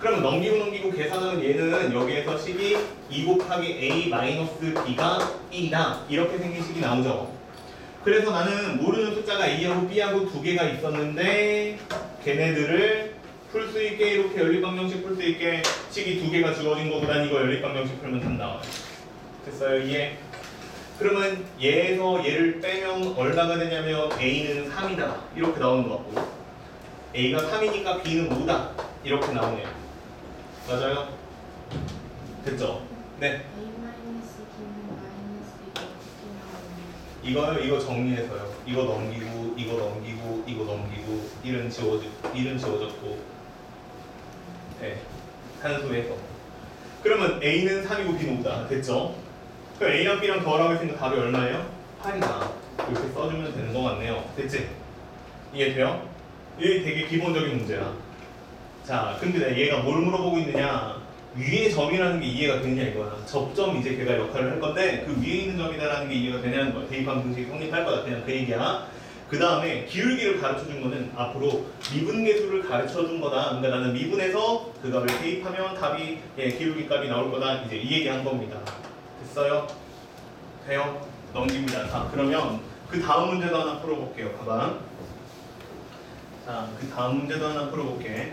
그러면 넘기고 계산하면 얘는 여기에서 식이 2 곱하기 a 마이너스 b가 1이다. 이렇게 생긴 식이 나오죠. 그래서 나는 모르는 숫자가 a하고 b하고 두 개가 있었는데 걔네들을 풀 수 있게 이렇게 연립방정식 풀 수 있게 식이 두 개가 주어진 거보단 이거 연립방정식 풀면 답 나와요. 됐어요? 이해? 그러면 얘에서 얘를 빼면 얼마가 되냐면 a는 3이다. 이렇게 나오는 것 같고 a가 3이니까 b는 5다. 이렇게 나오네요. 맞아요? 됐죠? 네. 이거요? 이거 정리해서요. 이거 넘기고 이거 넘기고 이거 넘기고 1은 지워졌고 네. 산수해서 그러면 a는 3이고 b는 5다. 됐죠? 그럼 a랑 b랑 더하라고 했으니까 답이 얼마예요? 8이다. 이렇게 써주면 되는 것 같네요. 됐지? 이해돼요? 이게 되게 기본적인 문제야. 자, 근데 얘가 뭘 물어보고 있느냐? 위의 점이라는 게 이해가 되냐 이거야. 접점 이제 걔가 역할을 할 건데 그 위에 있는 점이다라는 게 이해가 되냐는 거야. 대입하면 등식이 성립할 거다. 그냥 그 얘기야. 그 다음에 기울기를 가르쳐 준 거는 앞으로 미분계수를 가르쳐 준 거다. 그러니까 나는 미분해서 그 값을 대입하면 답이 기울기 값이 나올 거다. 이제 이 얘기 한 겁니다. 됐어요? 돼요? 넘깁니다. 자, 그러면 그 다음 문제도 하나 풀어볼게요. 봐봐. 자, 그 다음 문제도 하나 풀어볼게.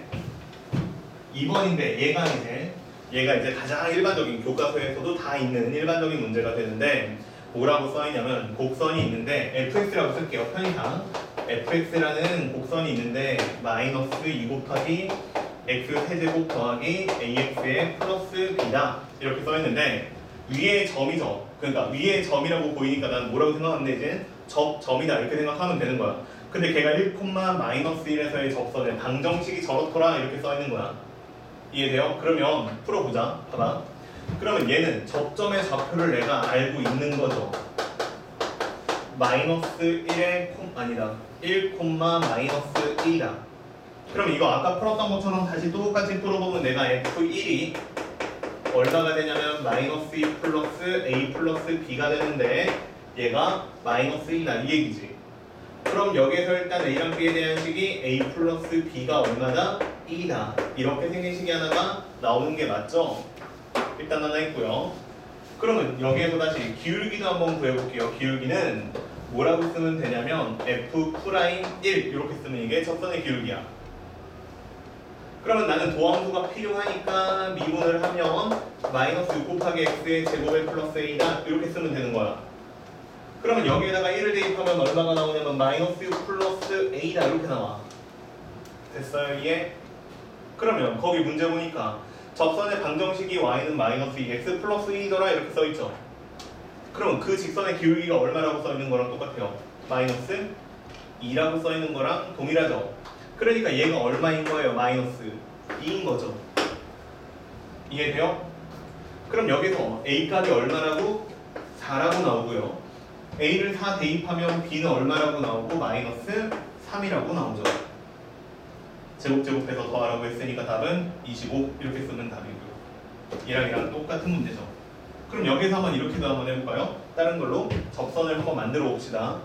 2번인데 얘가 이제 가장 일반적인 교과서에서도 다 있는 일반적인 문제가 되는데 뭐라고 써있냐면 곡선이 있는데 fx라고 쓸게요. 편의상 fx라는 곡선이 있는데 마이너스 2 곱하기 x 세제곱 더하기 ax의 플러스 b다 이렇게 써있는데 위에 점이죠. 그러니까 위에 점이라고 보이니까 난 뭐라고 생각하는데 이제 점이다 이렇게 생각하면 되는 거야. 근데 걔가 1,-1에서의 접선의 방정식이 저렇더라 이렇게 써있는 거야. 이해돼요? 그러면 풀어보자. 봐봐. 그러면 얘는 접점의 좌표를 내가 알고 있는 거죠. 마이너스 1에 아니다. 1, 마이너스 1이다. 그럼 이거 아까 풀었던 것처럼 다시 똑같이 풀어보면 내가 F1이 얼마가 되냐면 마이너스 2 플러스 A 플러스 B가 되는데 얘가 마이너스 1이다. 이 얘기지. 그럼 여기에서 일단 A랑 B에 대한 식이 A 플러스 B가 얼마다? 1이다. 이렇게 생긴 식이 하나가 나오는 게 맞죠? 일단 하나 있고요. 그러면 여기에서 다시 기울기도 한번 구해볼게요. 기울기는 뭐라고 쓰면 되냐면 F'1 이렇게 쓰면 이게 접선의 기울기야. 그러면 나는 도함수가 필요하니까 미분을 하면 마이너스 6 곱하기 x의 제곱의 플러스 a다 이렇게 쓰면 되는 거야. 그러면 여기에다가 1을 대입하면 얼마가 나오냐면 마이너스 6 플러스 a다 이렇게 나와. 됐어요 이게? 그러면 거기 문제 보니까 접선의 방정식이 y는 마이너스 2x 플러스 2더라 이렇게 써있죠. 그럼 그 직선의 기울기가 얼마라고 써있는 거랑 똑같아요. 마이너스 2라고 써있는 거랑 동일하죠. 그러니까 얘가 얼마인 거예요? 마이너스 2인 거죠. 이해돼요? 그럼 여기서 a 값이 얼마라고? 4라고 나오고요. a를 4 대입하면 b는 얼마라고 나오고 마이너스 3이라고 나오죠. 제곱해서 더하라고 했으니까 답은 25 이렇게 쓰면 답이고요. 얘랑 똑같은 문제죠. 그럼 여기서 한번 이렇게도 한번 해볼까요? 다른 걸로 접선을 한번 만들어 봅시다.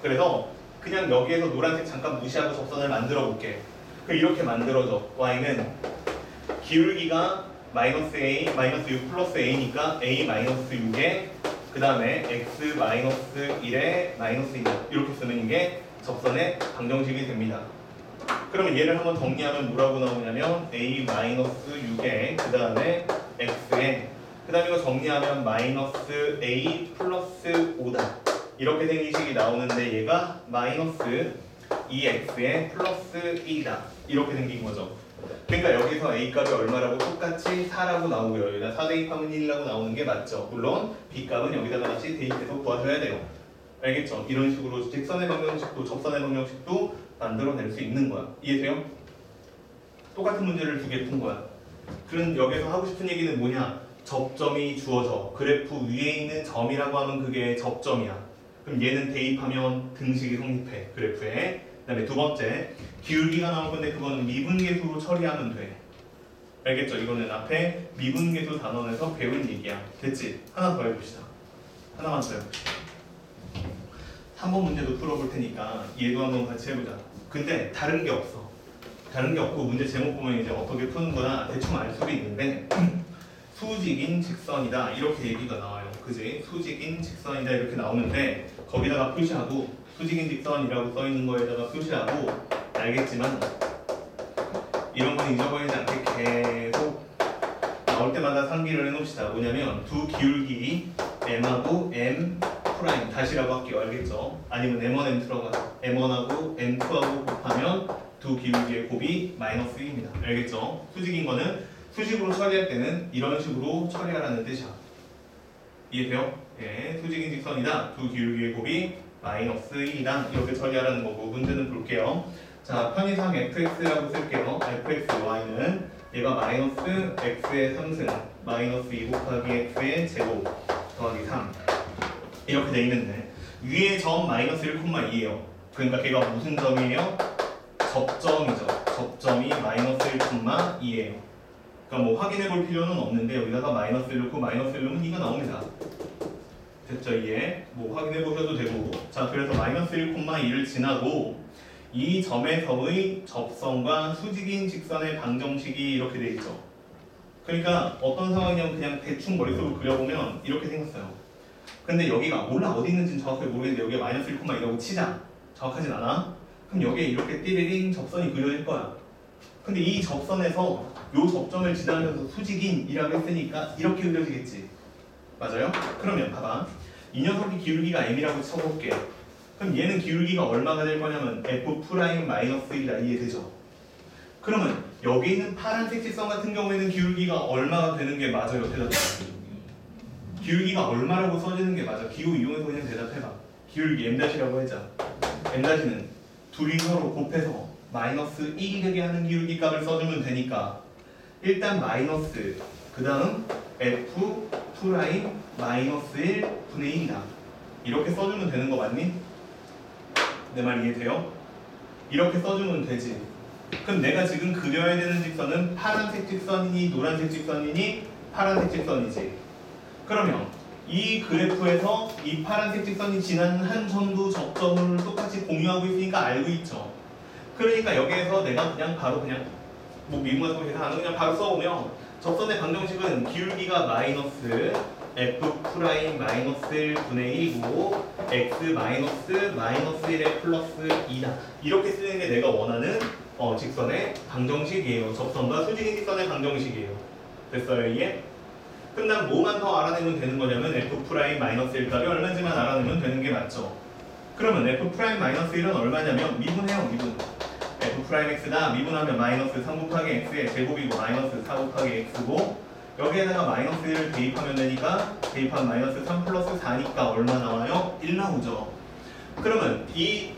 그래서 그냥 여기에서 노란색 잠깐 무시하고 접선을 만들어 볼게. 그럼 이렇게 만들어져. y는 기울기가 마이너스 a, 마이너스 6 플러스 a니까 a 마이너스 6에 그 다음에 x 마이너스 1에 마이너스 2 이렇게 쓰면 이게 접선의 방정식이 됩니다. 그러면 얘를 한번 정리하면 뭐라고 나오냐면 a 마이너스 6에 그 다음에 x에 그 다음에 이거 정리하면 마이너스 a 플러스 5다 이렇게 생긴 식이 나오는데 얘가 마이너스 2x에 플러스 1이다 이렇게 생긴 거죠. 그러니까 여기서 a 값이 얼마라고 똑같이 4라고 나오고요. 여기다 4 대입하면 1이라고 나오는 게 맞죠. 물론 b 값은 여기다가 다시 대입해서 구하셔야 돼요. 알겠죠? 이런 식으로 직선의 방정식도 접선의 방정식도 만들어낼 수 있는 거야. 이해돼요? 똑같은 문제를 두 개 푼 거야. 그럼 여기서 하고 싶은 얘기는 뭐냐? 접점이 주어져. 그래프 위에 있는 점이라고 하면 그게 접점이야. 그럼 얘는 대입하면 등식이 성립해. 그래프에. 그 다음에 두 번째 기울기가 나올 건데 그거는 미분계수로 처리하면 돼. 알겠죠? 이거는 앞에 미분계수 단원에서 배운 얘기야. 됐지? 하나 더 해봅시다. 하나만 더 해봅시다. 3번 문제도 풀어볼 테니까 얘도 한번 같이 해보자. 근데 다른 게 없어. 다른 게 없고 문제 제목 보면 이제 어떻게 푸는거나 대충 알 수도 있는데 수직인 직선이다 이렇게 얘기가 나와요. 그지? 수직인 직선이다 이렇게 나오는데 거기다가 표시하고 수직인 직선이라고 써있는 거에다가 표시하고 알겠지만 이런 건 잊어버리지 않게 계속 나올 때마다 상기를 해놓읍시다. 뭐냐면 두 기울기 m하고 m 프라임 다시라고 할게요. 알겠죠? 아니면 m1, m2라고 하죠. m1하고 m2하고 곱하면 두 기울기의 곱이 마이너스 1입니다. 알겠죠? 수직인 거는 수직으로 처리할 때는 이런 식으로 처리하라는 뜻이야. 이해돼요? 예, 수직인 직선이다. 두 기울기의 곱이 마이너스 1이다. 이렇게 처리하라는 거고 문제는 볼게요. 자, 편의상 fx라고 쓸게요. fxy는 얘가 마이너스 x의 3승 마이너스 2 곱하기 x의 제곱 더하기 3 이렇게 돼 있는데 위에 점 마이너스 1,2예요. 그러니까 걔가 무슨 점이에요? 접점이죠. 접점이 마이너스 1,2예요. 그러니까 뭐 확인해 볼 필요는 없는데 여기다가 마이너스 1 넣고 마이너스 1 넣으면 2가 나옵니다. 됐죠? 이해? 뭐 확인해 보셔도 되고. 자, 그래서 마이너스 1,2를 지나고 이 점에서의 접선과 수직인 직선의 방정식이 이렇게 돼 있죠. 그러니까 어떤 상황이냐면 그냥 대충 머릿속으로 그려보면 이렇게 생겼어요. 근데 여기가 몰라 어디 있는지는 정확하게 모르겠는데 여기가 마이너스 1,2라고 치자. 정확하진 않아? 그럼 여기에 이렇게 띠리링 접선이 그려질 거야. 근데 이 접선에서 요 접점을 지나면서 수직인이라고 했으니까 이렇게 그려지겠지. 맞아요? 그러면 봐봐. 이 녀석이 기울기가 m이라고 쳐볼게. 그럼 얘는 기울기가 얼마가 될 거냐면 f'-1이다. 이해되죠? 그러면 여기 있는 파란색 직선 같은 경우에는 기울기가 얼마가 되는 게 맞아요? 대답해봐. 기울기가 얼마라고 써지는 게 맞아. 기호 이용해서 그냥 대답해봐. 기울기 m-이라고 하자. m-는 둘이 서로 곱해서 마이너스 1이 되게 하는 기울기 값을 써주면 되니까 일단 마이너스 그 다음 f 프라임 마이너스 1 분의 1이다. 이렇게 써주면 되는 거 맞니? 내 말 이해돼요? 이렇게 써주면 되지. 그럼 내가 지금 그려야 되는 직선은 파란색 직선이니 노란색 직선이니 파란색 직선이지. 그러면 이 그래프에서 이 파란색 직선이 지나는 한 점도 접점을 똑같이 공유하고 있으니까 알고 있죠. 그러니까 여기에서 내가 그냥 바로 그냥 뭐 미분해서 계산하는 그냥 바로 써보면 접선의 방정식은 기울기가 마이너스 f 프라임 마이너스 1 분의 1이고 x 마이너스 1의 플러스 2다. 이렇게 쓰는 게 내가 원하는 직선의 방정식이에요. 접선과 수직인 직선의 방정식이에요. 됐어요 이게? 끝나면 뭐만 더 알아내면 되는 거냐면 f 프라임 마이너스 1 값이 얼마인지만 알아내면 되는 게 맞죠. 그러면 f 프라임 마이너스 1은 얼마냐면 미분해요. 미분. f 프라임 x다. 미분하면 마이너스 3 곱하기 x의 제곱이고 마이너스 4 곱하기 x고 여기에다가 마이너스 1을 대입하면 되니까 대입하면 마이너스 3 플러스 4니까 얼마 나와요? 1 나오죠. 그러면 이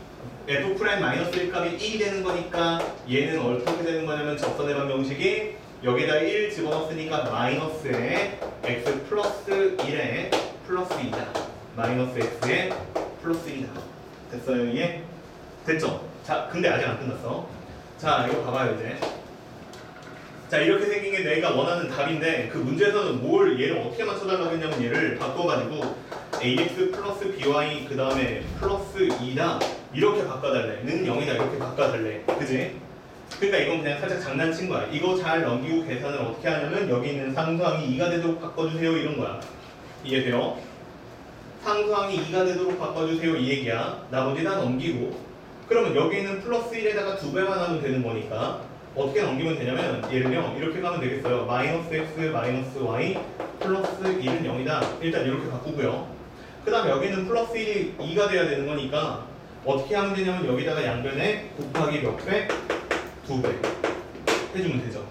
f 프라임 마이너스 1 값이 1이 되는 거니까 얘는 어떻게 되는 거냐면 접선의 방정식이 여기다 1 집어넣었으니까 마이너스에 x 플러스 1에 플러스 2다. 마이너스 x에 플러스 2다. 됐어요 이게? 됐죠? 자 근데 아직 안 끝났어. 자 이거 봐봐요 이제. 자 이렇게 생긴 게 내가 원하는 답인데 그 문제에서는 뭘 얘를 어떻게 맞춰달라고 했냐면 얘를 바꿔가지고 ax 플러스 by 그 다음에 플러스 2다 이렇게 바꿔달래. 는 0이다 이렇게 바꿔달래. 그지? 그러니까 이건 그냥 살짝 장난친 거야. 이거 잘 넘기고 계산을 어떻게 하냐면 여기 있는 상수항이 2가 되도록 바꿔주세요 이런 거야. 이해돼요? 상수항이 2가 되도록 바꿔주세요 이 얘기야. 나머지 다 넘기고 그러면 여기 있는 플러스 1에다가 2배만 하면 되는 거니까 어떻게 넘기면 되냐면 얘를요 이렇게 가면 되겠어요. 마이너스 x 마이너스 y 플러스 1은 0이다. 일단 이렇게 바꾸고요. 그 다음에 여기는 플러스 1이 2가 돼야 되는 거니까 어떻게 하면 되냐면 여기다가 양변에 곱하기 몇 배? 2배 해주면 되죠.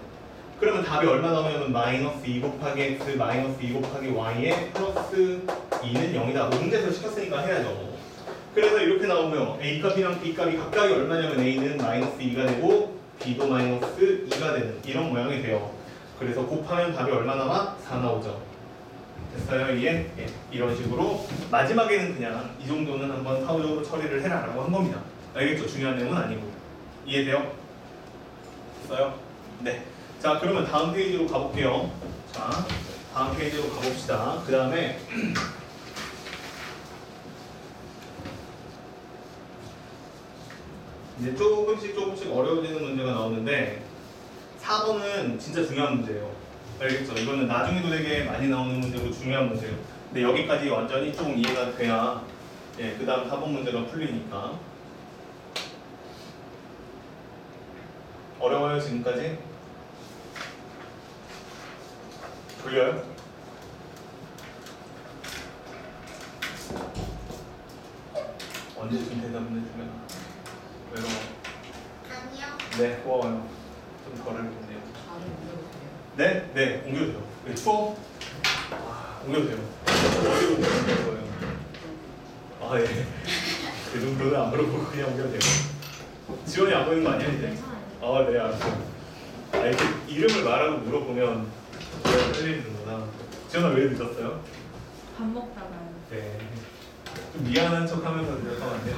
그러면 답이 얼마 나오냐면 마이너스 2 곱하기 x 마이너스 2 곱하기 y에 플러스 2는 0이다. 문제에서 시켰으니까 해야죠. 그래서 이렇게 나오면 a 값이랑 b 값이 각각이 얼마냐면 a는 마이너스 2가 되고 b도 마이너스 2가 되는 이런 모양이 돼요. 그래서 곱하면 답이 얼마 나와? 4 나오죠. 됐어요 이게? 예. 이런 식으로 마지막에는 그냥 이 정도는 한번 사후적으로 처리를 해라 라고 한 겁니다. 알겠죠? 중요한 내용은 아니고. 이해돼요? 됐어요? 네. 자 그러면 다음 페이지로 가볼게요. 자 다음 페이지로 가봅시다. 그 다음에 이제 조금씩 어려워지는 문제가 나오는데 4번은 진짜 중요한 문제예요. 알겠죠? 이거는 나중에도 되게 많이 나오는 문제고 중요한 문제예요. 근데 여기까지 완전히 좀 이해가 돼야 그 다음 4번 문제가 풀리니까. 어려워요 지금까지? 돌려요? 언제쯤 대답을 해주면 외로워. 아니요. 네, 고마워요. 좀 덜 해보네요. 다른 옮겨보세요. 네? 네, 옮겨도 돼요. 네, 추워? 옮겨도 돼요. 어디로 옮겨도 거예요? 아, 예. 그 정도는 안 물어보고 그냥 옮겨도 돼요. 지원이 안 보이는 거 아니야, 이제? 아, 네, 알았어요. 아, 이렇게 이름을 말하고 물어보면 내가 떨리는구나. 지원아, 왜 늦었어요? 밥 먹다가요. 네. 좀 미안한 척 하면서 늦었으면 안 돼요?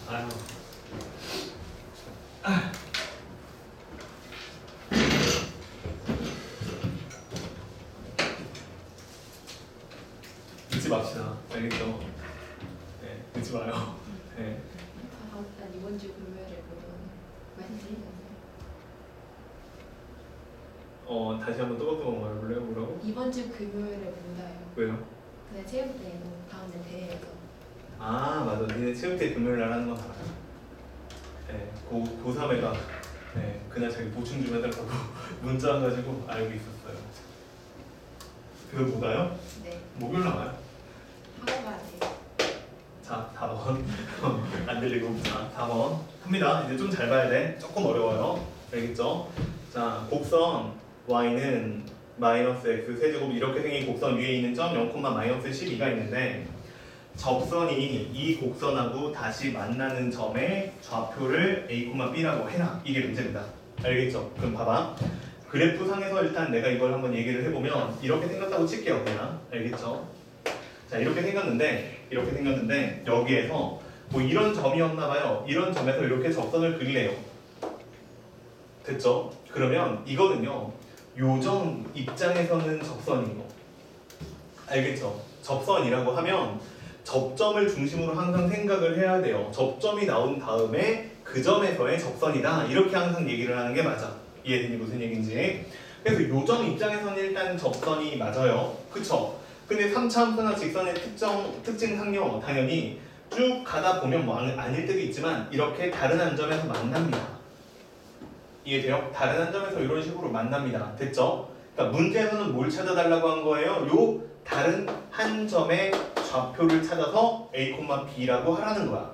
아유. 잊지 맙시다. 알겠죠? 네, 잊지 마요. 네. 다음 달 이번 주 금요일에 보면 말씀드리잖아요. 다시 한번 또박또박 말해볼래요? 뭐라고? 이번 주 금요일에 본다요. 왜요? 근데 체육대회는 다음 날 대회여서. 아, 맞아. 니네 체육대 금요일 날 하는 건 알아요. 네, 고3애가 네, 그날 자기 보충 좀 해달라고 문자 와가지고 알고 있었어요. 그거 뭐가요? 네. 목요일 나와요? 하고 가야 돼요. 자, 4번. 안 들리고. 자, 4번. 합니다. 이제 좀 잘 봐야 돼. 조금 어려워요. 알겠죠? 자, 곡선 y는 마이너스 x 세제곱 이렇게 생긴 곡선 위에 있는 점 0, 마이너스 12가 있는데 접선이 이 곡선하고 다시 만나는 점의 좌표를 a, b라고 해라. 이게 문제입니다. 알겠죠? 그럼 봐봐. 그래프 상에서 일단 내가 이걸 한번 얘기를 해보면 이렇게 생겼다고 칠게요. 그냥. 알겠죠? 자, 이렇게 생겼는데 여기에서 뭐 이런 점이었나 봐요. 이런 점에서 이렇게 접선을 그리래요. 됐죠? 그러면 이거는요. 요점 입장에서는 접선이에요. 알겠죠? 접선이라고 하면 접점을 중심으로 항상 생각을 해야 돼요. 접점이 나온 다음에 그 점에서의 접선이다. 이렇게 항상 얘기를 하는 게 맞아. 이해되니 무슨 얘기인지. 그래서 요점 입장에서는 일단 접선이 맞아요. 그쵸? 근데 3차 함수나 직선의 특징상요 당연히 쭉 가다 보면 뭐 아닐 때도 있지만 이렇게 다른 한 점에서 만납니다. 이해돼요? 다른 한 점에서 이런 식으로 만납니다. 됐죠? 그러니까 문제에서는 뭘 찾아달라고 한 거예요? 요 다른 한 점의 좌표를 찾아서 a, b라고 하라는 거야.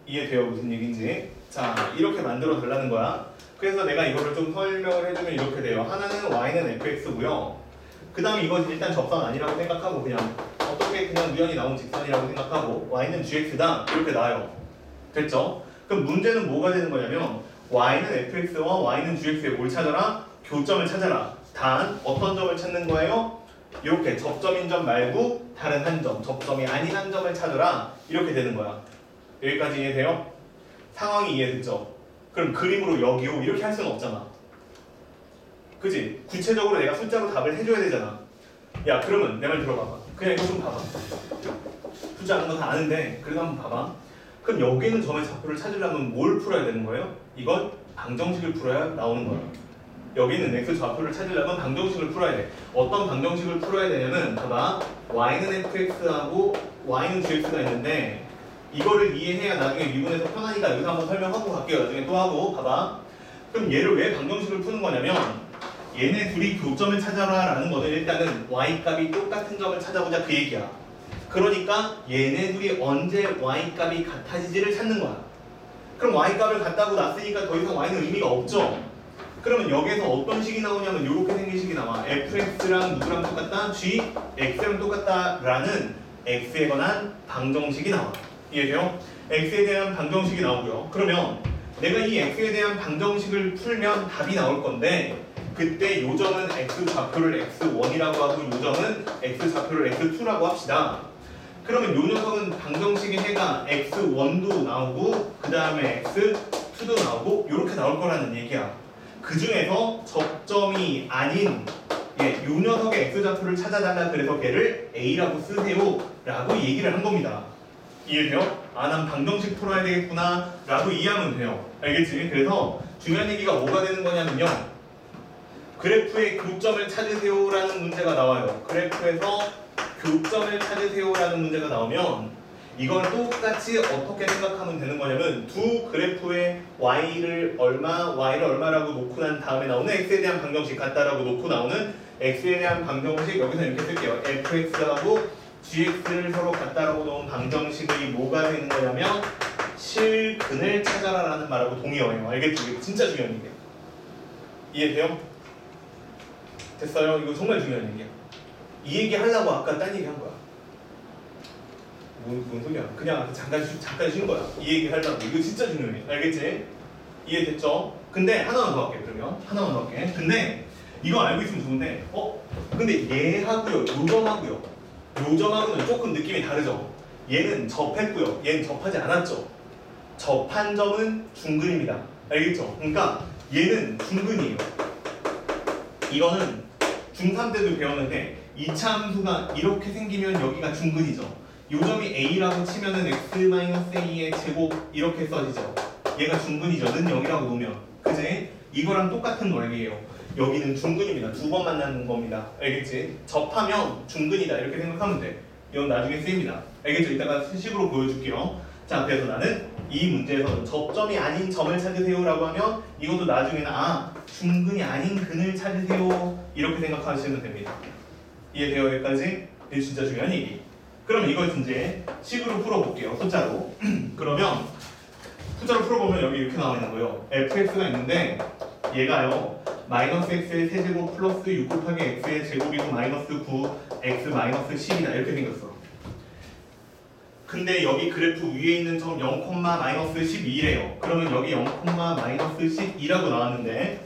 이해돼요? 무슨 얘기인지. 자, 이렇게 만들어 달라는 거야. 그래서 내가 이거를 좀 설명을 해주면 이렇게 돼요. 하나는 y는 fx고요. 그 다음에 이건 일단 접선 아니라고 생각하고 그냥 어떻게 그냥 우연히 나온 직선이라고 생각하고 y는 gx다. 이렇게 나와요. 됐죠? 그럼 문제는 뭐가 되는 거냐면 y는 fx와 y는 gx에 뭘 찾아라? 교점을 찾아라. 단 어떤 점을 찾는 거예요? 이렇게 접점인 점 말고 다른 한 점, 접점이 아닌 한 점을 찾아라. 이렇게 되는 거야. 여기까지 이해돼요? 상황이 이해됐죠? 그럼 그림으로 여기요 이렇게 할 수는 없잖아. 그지? 구체적으로 내가 숫자로 답을 해줘야 되잖아. 야, 그러면 내 말 들어봐봐. 그냥 이거 좀 봐봐. 숫자 아는 거 다 아는데 그래도 한번 봐봐. 그럼 여기 있는 점의 좌표를 찾으려면 뭘 풀어야 되는 거예요? 이건 방정식을 풀어야 나오는 거야. 여기 있는 x 좌표를 찾으려면 방정식을 풀어야 돼. 어떤 방정식을 풀어야 되냐면 봐봐. y는 fx하고 y는 gx가 있는데 이거를 이해해야 나중에 미분해서 편하니까 여기서 한번 설명하고 갈게요. 나중에 또 하고 봐봐. 그럼 얘를 왜 방정식을 푸는 거냐면 얘네 둘이 교점을 찾아라 라는 거는 일단은 y값이 똑같은 점을 찾아보자 그 얘기야. 그러니까 얘네 둘이 언제 y값이 같아지지를 찾는 거야. 그럼 y값을 같다고 놨으니까 더 이상 y는 의미가 없죠. 그러면 여기에서 어떤 식이 나오냐면 이렇게 생긴 식이 나와. fx랑 누구랑 똑같다? gx랑 똑같다 라는 x에 관한 방정식이 나와. 이해돼요? x에 대한 방정식이 나오고요. 그러면 내가 이 x에 대한 방정식을 풀면 답이 나올 건데 그때 요점은 x 좌표를 x1이라고 하고 요점은 x 좌표를 x2라고 합시다. 그러면 요 녀석은 방정식의 해가 x1도 나오고 그 다음에 x2도 나오고 이렇게 나올 거라는 얘기야. 그 중에서 접점이 아닌 요 녀석의 x 좌표를 찾아달라 그래서 걔를 a라고 쓰세요 라고 얘기를 한 겁니다. 이해돼요? 아, 난 방정식 풀어야 되겠구나 라고 이해하면 돼요. 알겠지? 그래서 중요한 얘기가 뭐가 되는 거냐면요, 그래프의 교점을 찾으세요 라는 문제가 나와요. 그래프에서 교점을 찾으세요 라는 문제가 나오면 이걸 똑같이 어떻게 생각하면 되는 거냐면, 두 그래프의 y를 얼마라고 놓고 난 다음에 나오는 x에 대한 방정식 같다라고 놓고 나오는 x에 대한 방정식, 여기서 이렇게 쓸게요. fx하고 gx를 서로 같다라고 놓은 방정식이 뭐가 되는 거냐면 실근을 찾아라 라는 말하고 동의어예요. 알겠죠? 이게 진짜 중요한 얘기예요. 이해돼요? 됐어요? 이거 정말 중요한 얘기야. 이 얘기 하려고 아까 딴 얘기 한 거야. 뭔 소리야? 그냥 잠깐 쉬는 거야. 이 얘기 하려고. 이거 진짜 중요해. 알겠지? 이해됐죠? 근데 하나만 더 할게. 그러면 하나만 더 할게. 근데 이거 알고 있으면 좋은데, 근데 얘하고요, 요점하고는 조금 느낌이 다르죠? 얘는 접했고요, 얘는 접하지 않았죠? 접한 점은 중근입니다. 알겠죠? 그러니까 얘는 중근이에요. 이거는 중3 때도 배웠는데 2차 함수가 이렇게 생기면 여기가 중근이죠. 요점이 a라고 치면은 x-a의 제곱 이렇게 써지죠. 얘가 중근이죠. 는 0이라고 놓으면. 그지? 이거랑 똑같은 원리예요. 여기는 중근입니다. 두 번 만나는 겁니다. 알겠지? 접하면 중근이다 이렇게 생각하면 돼. 이건 나중에 쓰입니다. 알겠죠? 이따가 수식으로 보여줄게요. 자, 그래서 나는 이 문제에서는 접점이 아닌 점을 찾으세요 라고 하면 이것도 나중에는 중근이 아닌 근을 찾으세요 이렇게 생각하시면 됩니다. 이해돼요? 여기까지? 이게 진짜 중요한 얘기. 그럼 이걸 이제 식으로 풀어볼게요. 숫자로. 그러면 숫자로 풀어보면 여기 이렇게 나와 있는 거예요. fx가 있는데 얘가요, 마이너스 x의 세제곱 플러스 6 곱하기 x의 제곱이고 마이너스 9 x 마이너스 10이다 이렇게 생겼어. 근데 여기 그래프 위에 있는 점 0, 마이너스 12래요. 그러면 여기 0, 마이너스 12라고 나왔는데